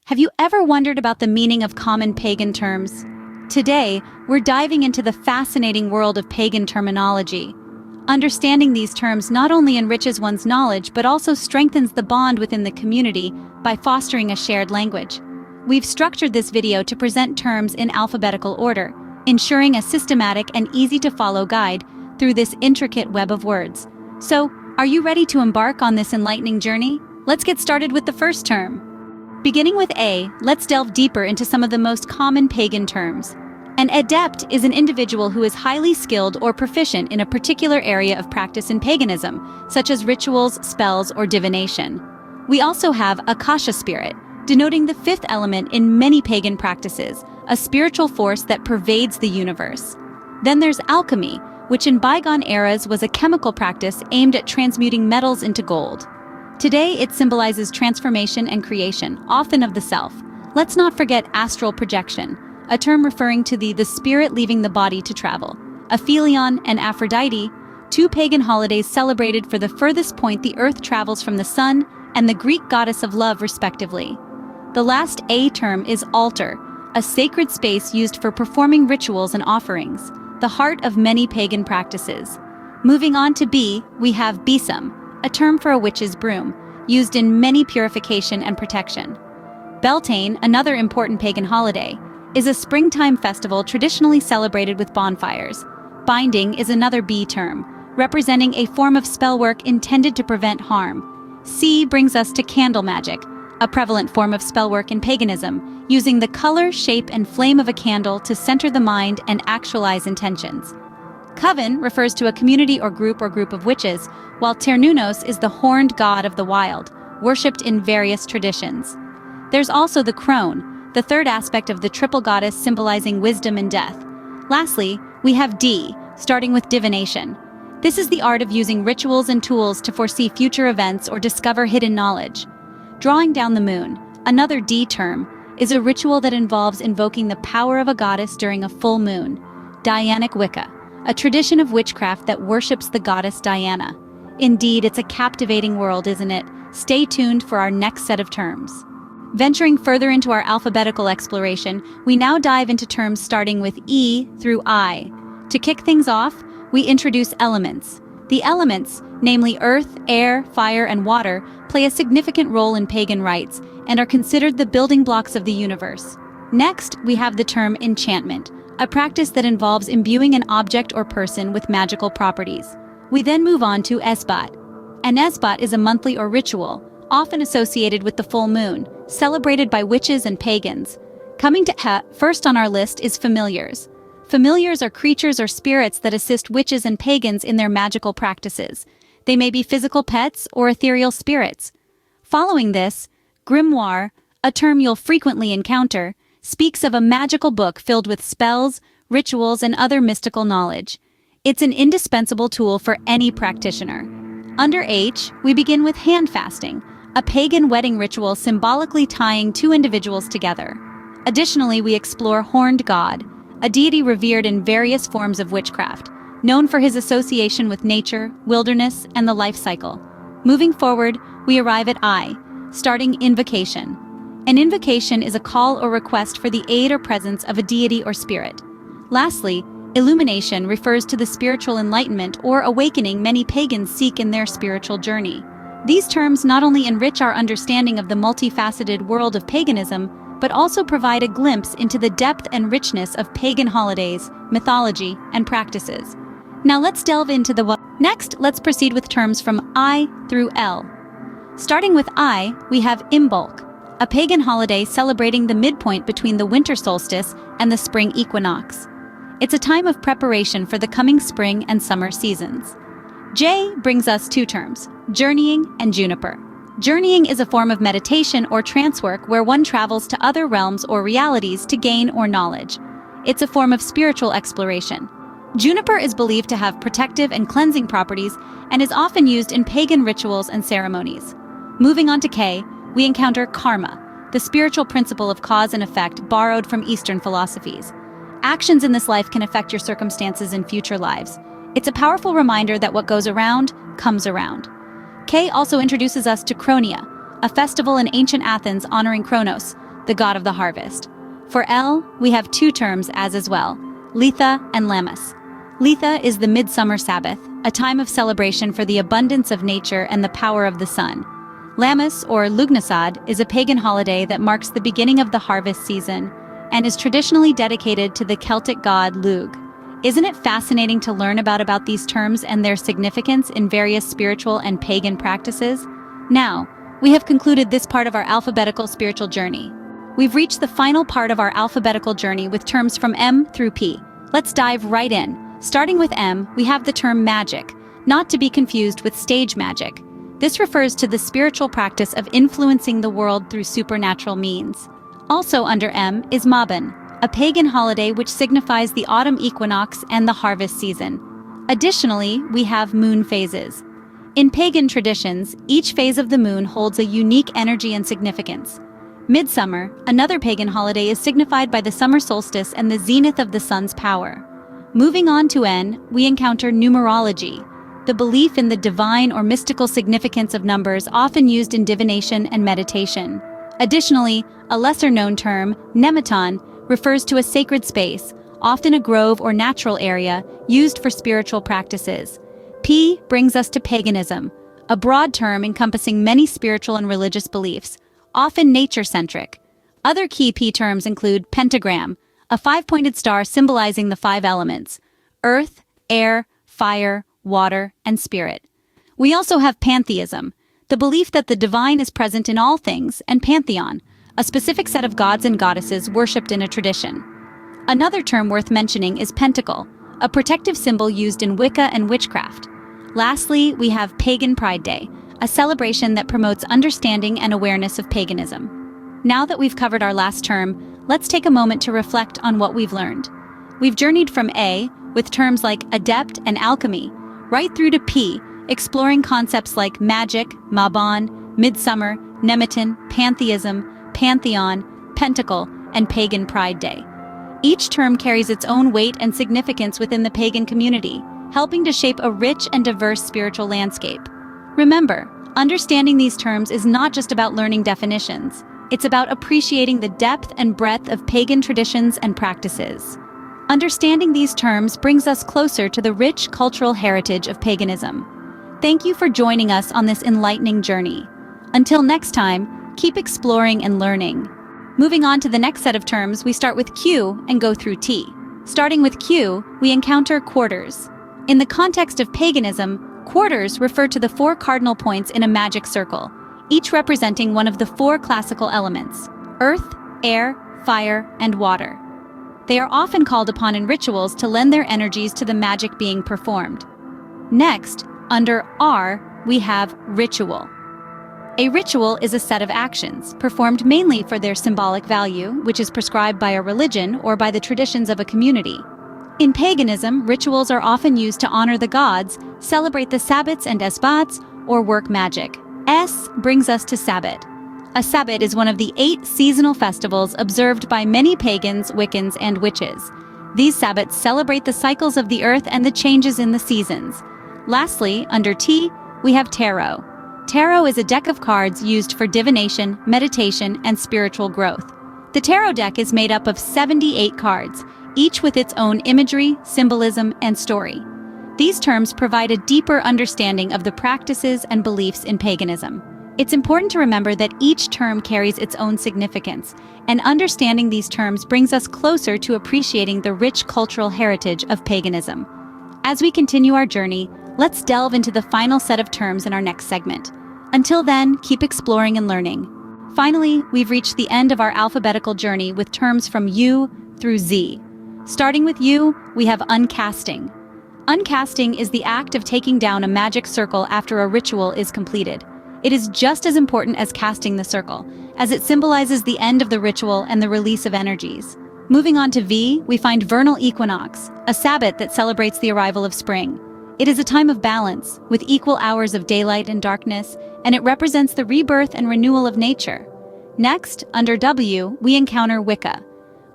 Have you ever wondered about the meaning of common pagan terms? Today, we're diving into the fascinating world of pagan terminology. Understanding these terms not only enriches one's knowledge but also strengthens the bond within the community by fostering a shared language. We've structured this video to present terms in alphabetical order, ensuring a systematic and easy-to-follow guide through this intricate web of words. So, are you ready to embark on this enlightening journey? Let's get started with the first term. Beginning with A, let's delve deeper into some of the most common pagan terms. An adept is an individual who is highly skilled or proficient in a particular area of practice in paganism, such as rituals, spells, or divination. We also have Akasha spirit, denoting the fifth element in many pagan practices, a spiritual force that pervades the universe. Then there's alchemy, which in bygone eras was a chemical practice aimed at transmuting metals into gold. Today, it symbolizes transformation and creation, often of the self. Let's not forget astral projection, a term referring to the spirit leaving the body to travel. Aphelion and Aphrodite, two pagan holidays celebrated for the furthest point the earth travels from the sun and the Greek goddess of love, respectively. The last A term is altar, a sacred space used for performing rituals and offerings, the heart of many pagan practices. Moving on to B, we have besom, a term for a witch's broom, used in many purification and protection. Beltane, another important pagan holiday, is a springtime festival traditionally celebrated with bonfires. Binding is another B term, representing a form of spellwork intended to prevent harm. C brings us to candle magic, a prevalent form of spellwork in paganism, using the color, shape, and flame of a candle to center the mind and actualize intentions. Coven refers to a community or group of witches, while Ternunos is the horned god of the wild, worshipped in various traditions. There's also the crone, the third aspect of the triple goddess symbolizing wisdom and death. Lastly, we have D, starting with divination. This is the art of using rituals and tools to foresee future events or discover hidden knowledge. Drawing down the moon, another D term, is a ritual that involves invoking the power of a goddess during a full moon. Dianic Wicca, a tradition of witchcraft that worships the goddess Diana. Indeed, it's a captivating world, isn't it? Stay tuned for our next set of terms. Venturing further into our alphabetical exploration, we now dive into terms starting with E through I. To kick things off, we introduce elements. The elements, namely earth, air, fire, and water, play a significant role in pagan rites and are considered the building blocks of the universe. Next, we have the term enchantment, a practice that involves imbuing an object or person with magical properties. We then move on to Esbat. An Esbat is a monthly or ritual, often associated with the full moon, celebrated by witches and pagans. Coming to first on our list is familiars. Familiars are creatures or spirits that assist witches and pagans in their magical practices. They may be physical pets or ethereal spirits. Following this, grimoire, a term you'll frequently encounter, speaks of a magical book filled with spells, rituals, and other mystical knowledge. It's an indispensable tool for any practitioner. Under H, we begin with hand fasting, a pagan wedding ritual symbolically tying two individuals together. Additionally, we explore horned god, a deity revered in various forms of witchcraft, known for his association with nature, wilderness, and the life cycle. Moving forward, we arrive at I, starting invocation. An invocation is a call or request for the aid or presence of a deity or spirit. Lastly, illumination refers to the spiritual enlightenment or awakening many pagans seek in their spiritual journey. These terms not only enrich our understanding of the multifaceted world of paganism, but also provide a glimpse into the depth and richness of pagan holidays, mythology, and practices. Now let's delve into Next, let's proceed with terms from I through L. Starting with I, we have Imbolc, a pagan holiday celebrating the midpoint between the winter solstice and the spring equinox. It's a time of preparation for the coming spring and summer seasons. J brings us two terms, journeying and juniper. Journeying is a form of meditation or trance work where one travels to other realms or realities to gain or knowledge. It's a form of spiritual exploration. Juniper is believed to have protective and cleansing properties and is often used in pagan rituals and ceremonies. Moving on to K, we encounter karma, the spiritual principle of cause and effect borrowed from Eastern philosophies. Actions in this life can affect your circumstances in future lives. It's a powerful reminder that what goes around comes around. K also introduces us to Chronia, a festival in ancient Athens honoring Kronos, the god of the harvest. For El, we have two terms as well, Litha and Lammas. Litha is the midsummer Sabbath, a time of celebration for the abundance of nature and the power of the sun. Lammas, or Lugnasad, is a pagan holiday that marks the beginning of the harvest season and is traditionally dedicated to the Celtic god Lugh. Isn't it fascinating to learn about these terms and their significance in various spiritual and pagan practices? Now, we have concluded this part of our alphabetical spiritual journey. We've reached the final part of our alphabetical journey with terms from M through P. Let's dive right in. Starting with M, we have the term magic, not to be confused with stage magic. This refers to the spiritual practice of influencing the world through supernatural means. Also under M is Mabon, a pagan holiday which signifies the autumn equinox and the harvest season. Additionally, we have moon phases. In pagan traditions, each phase of the moon holds a unique energy and significance. Midsummer, another pagan holiday, is signified by the summer solstice and the zenith of the sun's power. Moving on to N, we encounter numerology, the belief in the divine or mystical significance of numbers often used in divination and meditation. Additionally, a lesser-known term, nematon, refers to a sacred space, often a grove or natural area, used for spiritual practices. P brings us to paganism, a broad term encompassing many spiritual and religious beliefs, often nature-centric. Other key P terms include pentagram, a five-pointed star symbolizing the five elements: earth, air, fire, water, and spirit. We also have pantheism, the belief that the divine is present in all things, and pantheon, a specific set of gods and goddesses worshipped in a tradition. Another term worth mentioning is pentacle, a protective symbol used in Wicca and witchcraft. Lastly, we have Pagan Pride Day, a celebration that promotes understanding and awareness of paganism. Now that we've covered our last term, let's take a moment to reflect on what we've learned. We've journeyed from A, with terms like adept and alchemy, right through to P, exploring concepts like magic, Mabon, midsummer, nematon, pantheism, pantheon, pentacle, and Pagan Pride Day. Each term carries its own weight and significance within the pagan community, helping to shape a rich and diverse spiritual landscape. Remember, understanding these terms is not just about learning definitions. It's about appreciating the depth and breadth of pagan traditions and practices. Understanding these terms brings us closer to the rich cultural heritage of paganism. Thank you for joining us on this enlightening journey. Until next time, keep exploring and learning. Moving on to the next set of terms, we start with Q and go through T. Starting with Q, we encounter quarters. In the context of paganism, quarters refer to the four cardinal points in a magic circle, each representing one of the four classical elements: earth, air, fire, and water. They are often called upon in rituals to lend their energies to the magic being performed. Next, under R, we have ritual. A ritual is a set of actions, performed mainly for their symbolic value, which is prescribed by a religion or by the traditions of a community. In paganism, rituals are often used to honor the gods, celebrate the sabbats and esbats, or work magic. S brings us to Sabbat. A Sabbat is one of the 8 seasonal festivals observed by many pagans, Wiccans, and witches. These Sabbats celebrate the cycles of the earth and the changes in the seasons. Lastly, under T, we have tarot. Tarot is a deck of cards used for divination, meditation, and spiritual growth. The tarot deck is made up of 78 cards, each with its own imagery, symbolism, and story. These terms provide a deeper understanding of the practices and beliefs in paganism. It's important to remember that each term carries its own significance, and understanding these terms brings us closer to appreciating the rich cultural heritage of paganism. As we continue our journey, let's delve into the final set of terms in our next segment. Until then, keep exploring and learning. Finally, we've reached the end of our alphabetical journey with terms from U through Z. Starting with U, we have uncasting. Uncasting is the act of taking down a magic circle after a ritual is completed. It is just as important as casting the circle, as it symbolizes the end of the ritual and the release of energies. Moving on to V, we find vernal equinox, a Sabbat that celebrates the arrival of spring. It is a time of balance, with equal hours of daylight and darkness, and it represents the rebirth and renewal of nature. Next, under W, we encounter Wicca.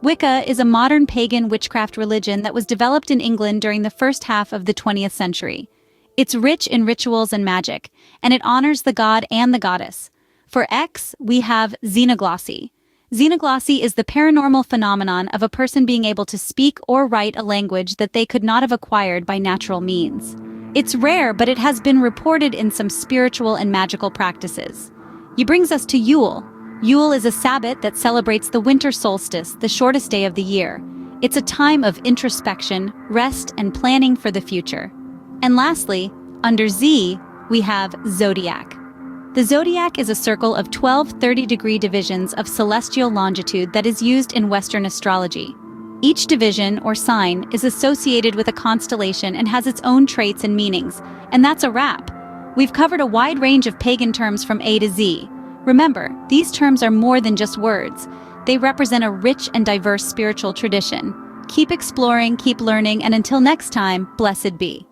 Wicca is a modern pagan witchcraft religion that was developed in England during the first half of the 20th century. It's rich in rituals and magic, and it honors the god and the goddess. For X, we have xenoglossy. Xenoglossy is the paranormal phenomenon of a person being able to speak or write a language that they could not have acquired by natural means. It's rare, but it has been reported in some spiritual and magical practices. It brings us to Yule. Yule is a Sabbath that celebrates the winter solstice, the shortest day of the year. It's a time of introspection, rest, and planning for the future. And lastly, under Z, we have Zodiac. The zodiac is a circle of 12 30-degree divisions of celestial longitude that is used in Western astrology. Each division or sign is associated with a constellation and has its own traits and meanings, and that's a wrap. We've covered a wide range of pagan terms from A to Z. Remember, these terms are more than just words. They represent a rich and diverse spiritual tradition. Keep exploring, keep learning, and until next time, blessed be.